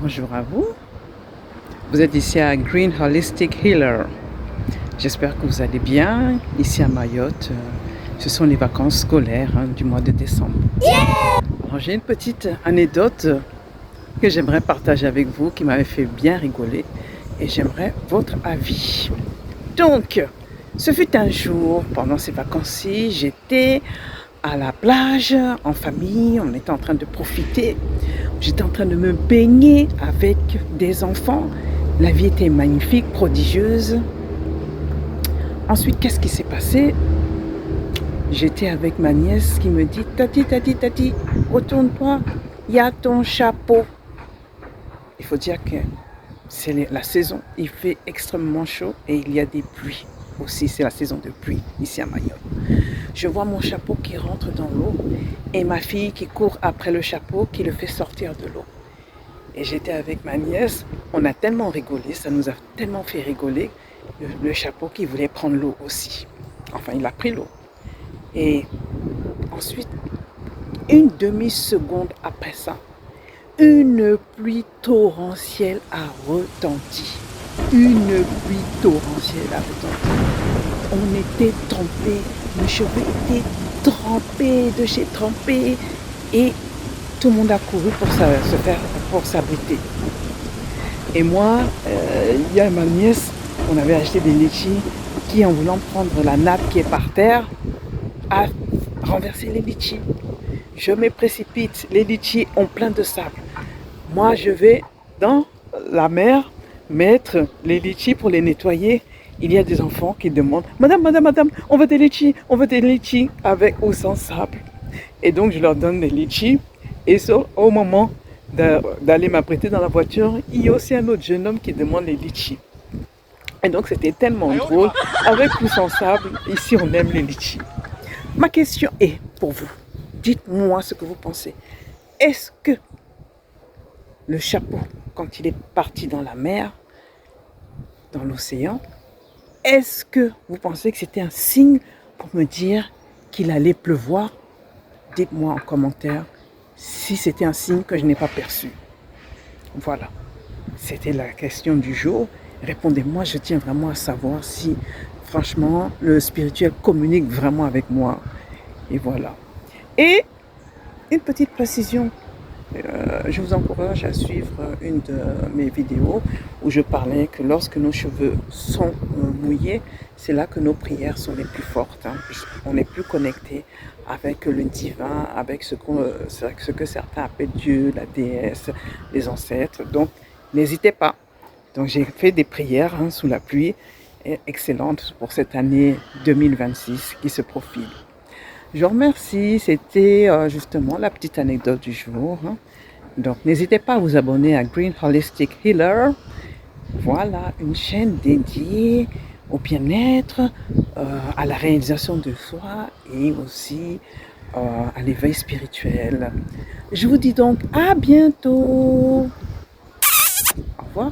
Bonjour à vous. Vous êtes ici à Green Holistic Healer. J'espère que vous allez bien. Ici à Mayotte, ce sont les vacances scolaires du mois de décembre. Alors, j'ai une petite anecdote que j'aimerais partager avec vous qui m'avait fait bien rigoler et j'aimerais votre avis. Donc, ce fut un jour, pendant ces vacances-ci, j'étais à la plage, en famille, on était en train de profiter. J'étais en train de me baigner avec des enfants. La vie était magnifique, prodigieuse. Ensuite, qu'est-ce qui s'est passé? J'étais avec ma nièce qui me dit « Tati, tati, tati, retourne-toi, il y a ton chapeau. » Il faut dire que c'est la saison, il fait extrêmement chaud et il y a des pluies aussi, c'est la saison de pluie ici à Mayotte. Je vois mon chapeau qui rentre dans l'eau et ma fille qui court après le chapeau qui le fait sortir de l'eau. Et j'étais avec ma nièce, on a tellement rigolé, ça nous a tellement fait rigoler, le chapeau qui voulait prendre l'eau aussi. Enfin, il a pris l'eau. Et ensuite, une demi-seconde après ça, une pluie torrentielle a retenti. Une pluie torrentielle a retenti. On était trempés, mes cheveux étaient trempés de chez trempés et tout le monde a couru pour s'abriter. Et moi, il y a ma nièce, on avait acheté des litchis qui, en voulant prendre la nappe qui est par terre, a renversé les litchis. Je me précipite, les litchis ont plein de sable. Moi, je vais dans la mer mettre les litchis pour les nettoyer. Il y a des enfants qui demandent « Madame, madame, madame, on veut des litchis avec ou sans sable. » Et donc, je leur donne des litchis. Et au moment d'aller m'apprêter dans la voiture, il y a aussi un autre jeune homme qui demande les litchis. Et donc, c'était tellement drôle. Avec ou sans sable, ici, on aime les litchis. Ma question est pour vous. Dites-moi ce que vous pensez. Est-ce que le chapeau, quand il est parti dans la mer, dans l'océan, est-ce que vous pensez que c'était un signe pour me dire qu'il allait pleuvoir? Dites-moi en commentaire si c'était un signe que je n'ai pas perçu. Voilà, c'était la question du jour. Répondez-moi, je tiens vraiment à savoir si, franchement, le spirituel communique vraiment avec moi. Et voilà. Et une petite précision. Je vous encourage à suivre une de mes vidéos où je parlais que lorsque nos cheveux sont mouillés, c'est là que nos prières sont les plus fortes. On est plus connecté avec le divin, avec ce que certains appellent Dieu, la déesse, les ancêtres. Donc, n'hésitez pas. Donc, j'ai fait des prières sous la pluie excellentes pour cette année 2026 qui se profile. Je vous remercie, c'était justement la petite anecdote du jour. Donc n'hésitez pas à vous abonner à Green Holistic Healer. Voilà, une chaîne dédiée au bien-être, à la réalisation de soi et aussi à l'éveil spirituel. Je vous dis donc à bientôt. Au revoir.